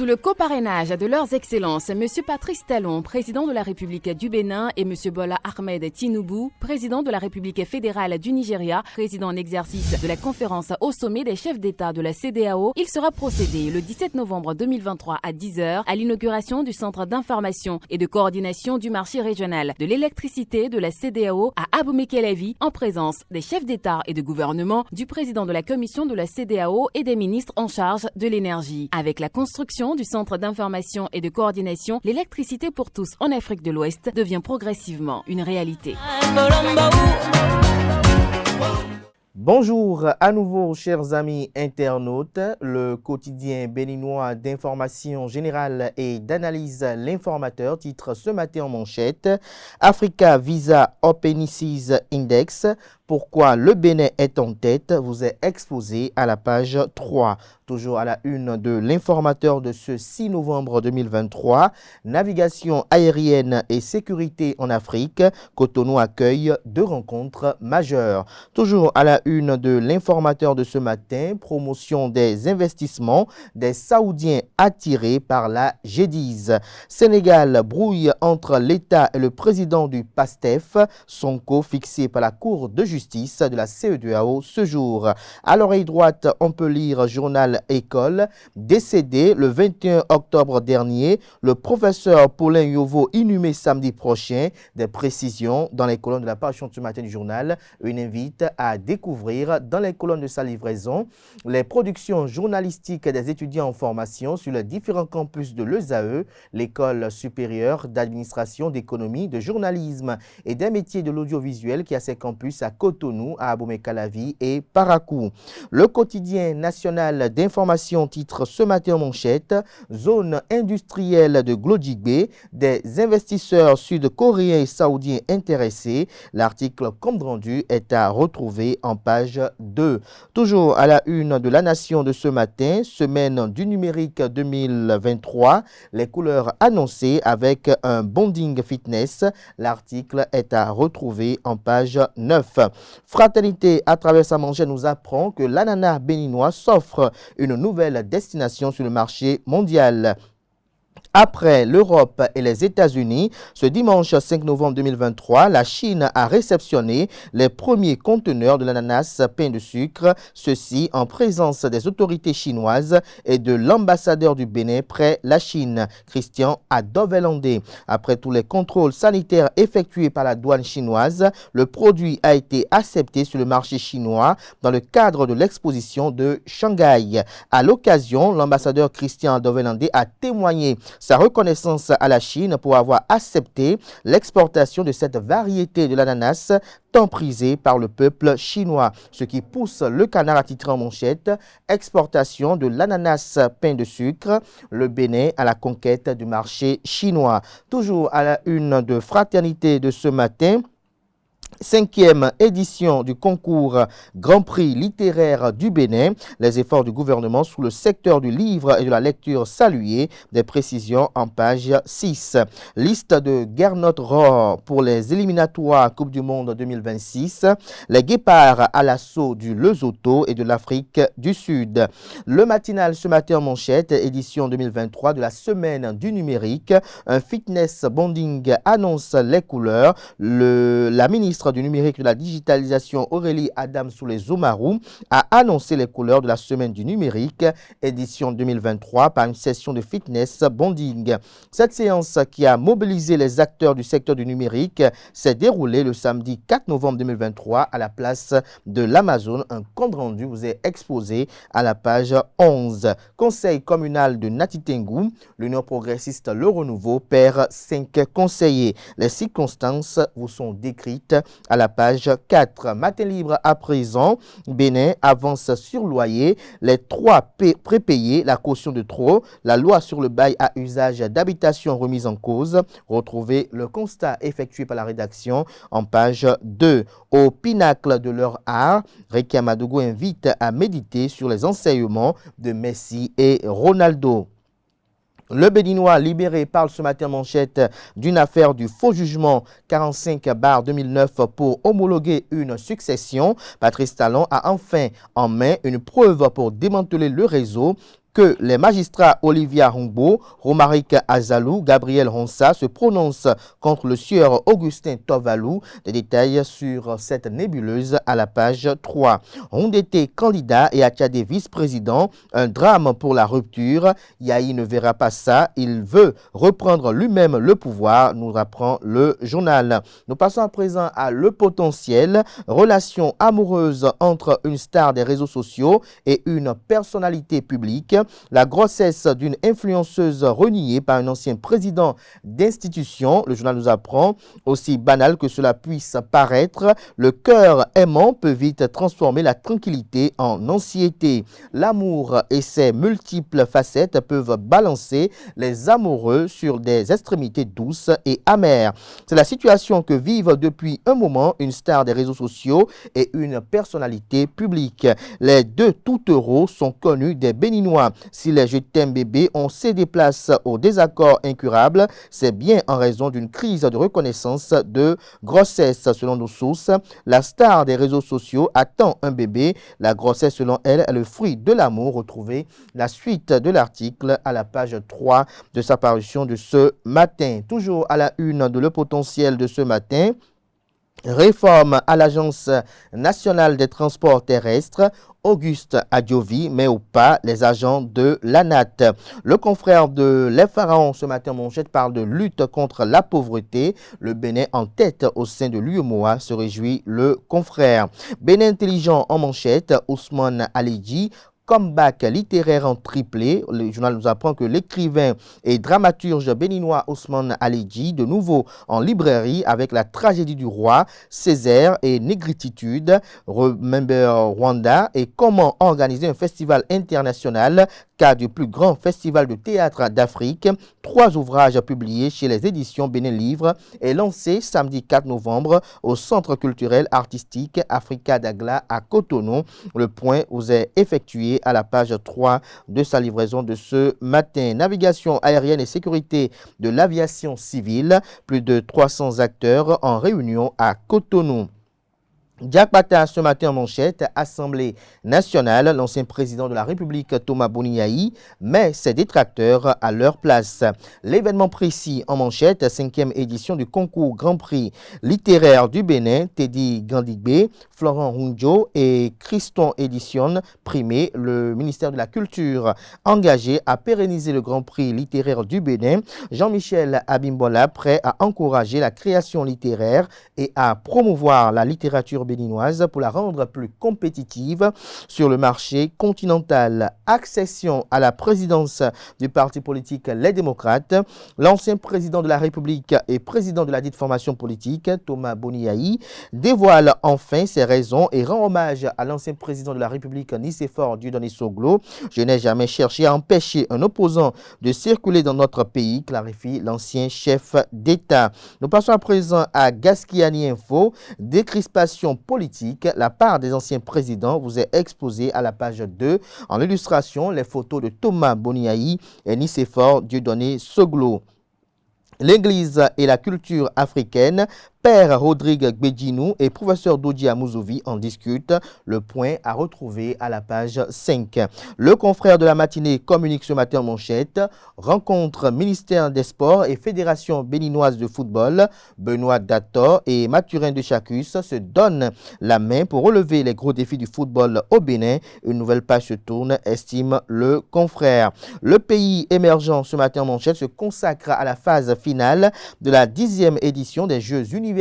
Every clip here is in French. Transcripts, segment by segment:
Sous le coparrainage de leurs excellences, M. Patrice Talon, président de la République du Bénin, et M. Bola Ahmed Tinubu, président de la République fédérale du Nigeria, président en exercice de la conférence au sommet des chefs d'État de la CEDEAO, il sera procédé le 17 novembre 2023 à 10h à l'inauguration du Centre d'information et de coordination du marché régional de l'électricité de la CEDEAO à Abomey-Calavi, en présence des chefs d'État et de gouvernement, du président de la commission de la CEDEAO et des ministres en charge de l'énergie. Avec la construction du Centre d'information et de coordination, l'électricité pour tous en Afrique de l'Ouest devient progressivement une réalité. Bonjour à nouveau, chers amis internautes. Le quotidien béninois d'information générale et d'analyse L'Informateur titre ce matin en manchette Africa Visa Openices Index. Pourquoi le Bénin est en tête vous est exposé à la page 3. Toujours à la une de l'Informateur de ce 6 novembre 2023. Navigation aérienne et sécurité en Afrique. Cotonou accueille 2 rencontres majeures. Toujours à la une de l'Informateur de ce matin. Promotion des investissements des Saoudiens attirés par la G10. Sénégal brouille entre l'État et le président du PASTEF. Sonko fixé par la Cour de justice de la CEDEAO ce jour. À l'oreille droite, on peut lire journal École. Décédé le 21 octobre dernier, le professeur Paulin Yovo inhumé samedi prochain. Des précisions dans les colonnes de la parution de ce matin du journal. Une invite à découvrir dans les colonnes de sa livraison les productions journalistiques des étudiants en formation sur les différents campus de l'ESAE, l'école supérieure d'administration, d'économie, de journalisme et des métiers de l'audiovisuel qui a ses campus à Cotonou, à Abomey-Calavi et Parakou. Le quotidien national d'information titre ce matin en manchette Zone industrielle de Glodjigbe, des investisseurs sud-coréens et saoudiens intéressés. L'article compte rendu est à retrouver en page 2. Toujours à la une de La Nation de ce matin, semaine du numérique 2023, les couleurs annoncées avec un bonding fitness. L'article est à retrouver en page 9. Fraternité à travers sa manchette nous apprend que l'ananas béninois s'offre une nouvelle destination sur le marché mondial. Après l'Europe et les États-Unis, ce dimanche 5 novembre 2023, la Chine a réceptionné les premiers conteneurs de l'ananas pain de sucre, ceci en présence des autorités chinoises et de l'ambassadeur du Bénin près la Chine, Christian Adovelandé. Après tous les contrôles sanitaires effectués par la douane chinoise, le produit a été accepté sur le marché chinois dans le cadre de l'exposition de Shanghai. À l'occasion, l'ambassadeur Christian Adovelandé a témoigné sa reconnaissance à la Chine pour avoir accepté l'exportation de cette variété de l'ananas tant prisée par le peuple chinois. Ce qui pousse le canard à titrer en manchette, exportation de l'ananas pain de sucre, le Bénin à la conquête du marché chinois. Toujours à la une de Fraternité de ce matin, 5e édition du concours Grand Prix littéraire du Bénin. Les efforts du gouvernement sous le secteur du livre et de la lecture salués. Des précisions en page 6. Liste de Gernot Rohr pour les éliminatoires Coupe du Monde 2026. Les guépards à l'assaut du Lesotho et de l'Afrique du Sud. Le matinal ce matin en manchette, édition 2023 de la semaine du numérique. Un fitness bonding annonce les couleurs. La ministre du numérique et de la digitalisation Aurélie Adams-Soulé-Zomarou a annoncé les couleurs de la semaine du numérique édition 2023 par une session de fitness bonding. Cette séance qui a mobilisé les acteurs du secteur du numérique s'est déroulée le samedi 4 novembre 2023 à la place de l'Amazon. Un compte rendu vous est exposé à la page 11. Conseil communal de Natitengu, l'Union progressiste Le Renouveau perd 5 conseillers. Les circonstances vous sont décrites à la page 4. Matin libre à présent, Bénin avance sur loyer, les 3 prépayés, la caution de trop, la loi sur le bail à usage d'habitation remise en cause. Retrouvez le constat effectué par la rédaction en page 2. Au pinacle de leur art, Rekia Madougou invite à méditer sur les enseignements de Messi et Ronaldo. Le Béninois libéré parle ce matin manchette d'une affaire du faux jugement 45/2009 pour homologuer une succession. Patrice Talon a enfin en main une preuve pour démanteler le réseau que les magistrats Olivia Humbo, Romaric Azalou, Gabriel Honsa se prononcent contre le sieur Augustin Tovalou. Des détails sur cette nébuleuse à la page 3. Hondete candidat et Atchadé vice-président, un drame pour la rupture. Yahi ne verra pas ça, il veut reprendre lui-même le pouvoir, nous apprend le journal. Nous passons à présent à Le Potentiel, relation amoureuse entre une star des réseaux sociaux et une personnalité publique. La grossesse d'une influenceuse reniée par un ancien président d'institution. Le journal nous apprend, aussi banal que cela puisse paraître, le cœur aimant peut vite transformer la tranquillité en anxiété. L'amour et ses multiples facettes peuvent balancer les amoureux sur des extrémités douces et amères. C'est la situation que vivent depuis un moment une star des réseaux sociaux et une personnalité publique. Les deux tourtereaux sont connus des Béninois. Si les Je t'aime bébés ont cédé place au désaccord incurable, c'est bien en raison d'une crise de reconnaissance de grossesse. Selon nos sources, la star des réseaux sociaux attend un bébé. La grossesse, selon elle, est le fruit de l'amour. Retrouvez la suite de l'article à la page 3 de sa parution de ce matin. Toujours à la une de Le Potentiel de ce matin. Réforme à l'Agence nationale des transports terrestres. Auguste Adjovi met au pas les agents de l'ANAT. Le confrère de Les Pharaons ce matin manchette parle de lutte contre la pauvreté. Le Bénin en tête au sein de l'UEMOA, se réjouit le confrère. Bénin intelligent en manchette, Ousmane Aledji. Comeback littéraire en triplé. Le journal nous apprend que l'écrivain et dramaturge béninois Ousmane Aledji, de nouveau en librairie avec La tragédie du roi, Césaire et Négritude, Remember Rwanda et Comment organiser un festival international, cas du plus grand festival de théâtre d'Afrique. 3 ouvrages publiés chez les éditions Bénin Livre et lancés samedi 4 novembre au Centre culturel artistique Africa Dagla à Cotonou. Le point vous est effectué à la page 3 de sa livraison de ce matin. Navigation aérienne et sécurité de l'aviation civile. Plus de 300 acteurs en réunion à Cotonou. Jack Pata ce matin en manchette, Assemblée nationale, l'ancien président de la République Thomas Boniaï met ses détracteurs à leur place. L'événement précis en manchette, 5e édition du concours Grand Prix littéraire du Bénin, Teddy Gandigbe, Florent Runjo et Christon Édition primé, le ministère de la Culture engagé à pérenniser le Grand Prix littéraire du Bénin. Jean-Michel Abimbola prêt à encourager la création littéraire et à promouvoir la littérature béninoise pour la rendre plus compétitive sur le marché continental. Accession à la présidence du parti politique Les Démocrates. L'ancien président de la République et président de la dite formation politique, Thomas Boniaï, dévoile enfin ses raisons et rend hommage à l'ancien président de la République, Nicéphore Dieudonné Soglo. Je n'ai jamais cherché à empêcher un opposant de circuler dans notre pays, clarifie l'ancien chef d'État. Nous passons à présent à Gaskiani Info. Décrispation politique, la part des anciens présidents vous est exposée à la page 2. En illustration, les photos de Thomas Boniaï et Nicéphore Dieudonné Soglo. L'Église et la culture africaine. Père Rodrigue Gbedjinou et professeur Dodia Mouzouvi en discutent. Le point à retrouver à la page 5. Le confrère de la matinée communique ce matin en manchette. Rencontre ministère des Sports et Fédération béninoise de football. Benoît Dator et Mathurin de Chacus se donnent la main pour relever les gros défis du football au Bénin. Une nouvelle page se tourne, estime le confrère. Le pays émergent ce matin en manchette se consacre à la phase finale de la 10e édition des Jeux universitaires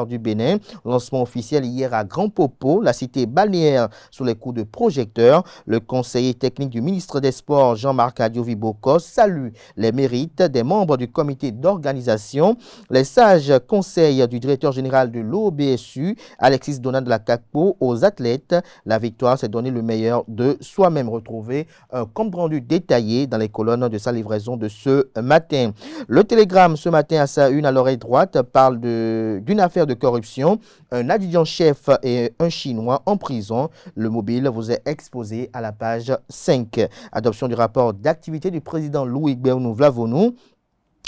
du Bénin. Lancement officiel hier à Grand Popo, la cité balnéaire sous les coups de projecteur. Le conseiller technique du ministre des Sports, Jean-Marc Adjovi-Bokos, salue les mérites des membres du comité d'organisation. Les sages conseils du directeur général de l'OBSU, Alexis Donat de la CACPO, aux athlètes. La victoire s'est donné le meilleur de soi-même. Retrouvé un compte rendu détaillé dans les colonnes de sa livraison de ce matin. Le Télégramme ce matin à sa une à l'oreille droite parle d'une affaire de corruption. Un adjudant-chef et un Chinois en prison. Le mobile vous est exposé à la page 5. Adoption du rapport d'activité du président Louis Gbéounou Vlavonou.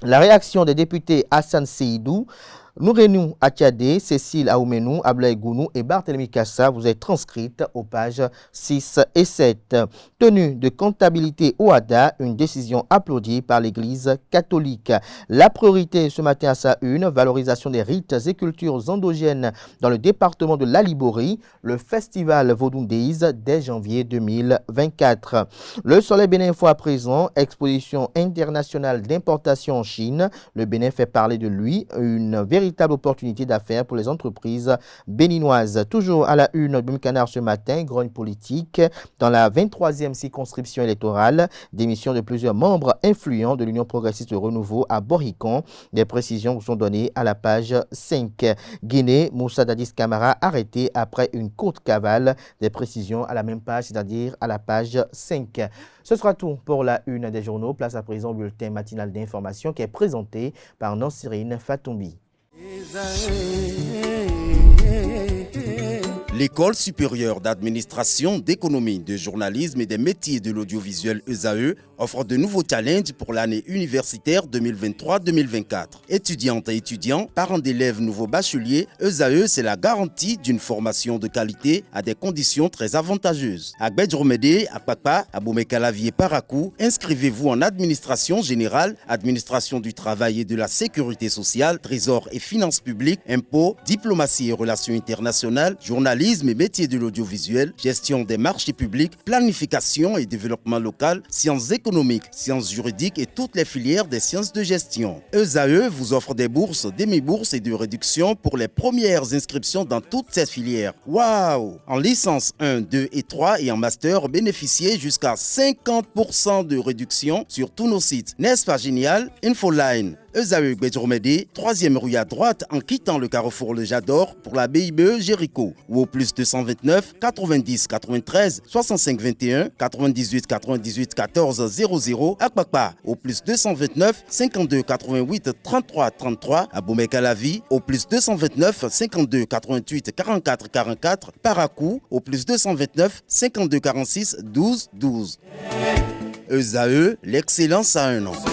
La réaction des députés Hassan Seydou, Nourenou Atiade, Cécile Aoumenou, Ablaï Gounou et Barthélemy Kassa, vous êtes transcrites aux pages 6 et 7. Tenue de comptabilité OADA, une décision applaudie par l'Église catholique. La priorité ce matin à sa une, valorisation des rites et cultures endogènes dans le département de l'Alibori, le festival Vodou Days dès janvier 2024. Le Soleil Bénin Info à présent, exposition internationale d'importation en Chine. Le Bénin fait parler de lui, une véritable opportunité d'affaires pour les entreprises béninoises. Toujours à la une de Canard ce matin, grogne politique dans la 23e circonscription électorale, démission de plusieurs membres influents de l'Union progressiste Renouveau à Boricon. Des précisions vous sont données à la page 5. Guinée, Moussa Dadis Camara arrêté après une courte cavale. Des précisions à la même page, c'est-à-dire à la page 5. Ce sera tout pour la une des journaux. Place à présent au bulletin matinal d'information qui est présenté par Nansirine Fatoumbi. L'École supérieure d'administration, d'économie, de journalisme et des métiers de l'audiovisuel ESAE offre de nouveaux challenges pour l'année universitaire 2023-2024. Étudiantes et étudiants, parents d'élèves nouveaux bacheliers, ESAE, c'est la garantie d'une formation de qualité à des conditions très avantageuses. À Gbedjromede, à Papa, à Boumekalavi Parakou, inscrivez-vous en administration générale, administration du travail et de la sécurité sociale, trésor et finances publiques, impôts, diplomatie et relations internationales, journalisme et métiers de l'audiovisuel, gestion des marchés publics, planification et développement local, sciences économiques, sciences juridiques et toutes les filières des sciences de gestion. ESAE vous offre des bourses, demi-bourses et de réductions pour les premières inscriptions dans toutes ces filières. Waouh! En licence 1, 2 et 3 et en master, bénéficiez jusqu'à 50% de réduction sur tous nos sites. N'est-ce pas génial? Infoline. ESAE Gbedjromede, 3e rue à droite en quittant le carrefour Le Jador pour la BIBE Jéricho ou au plus 229 90 93 65 21 98 98 14 00 à Kpakpa au plus 229 52 88 33 33 à Boumekalavi au plus 229 52 88 44 44 Parakou au plus 229 52 46 12 12. ESAE, l'excellence à un an.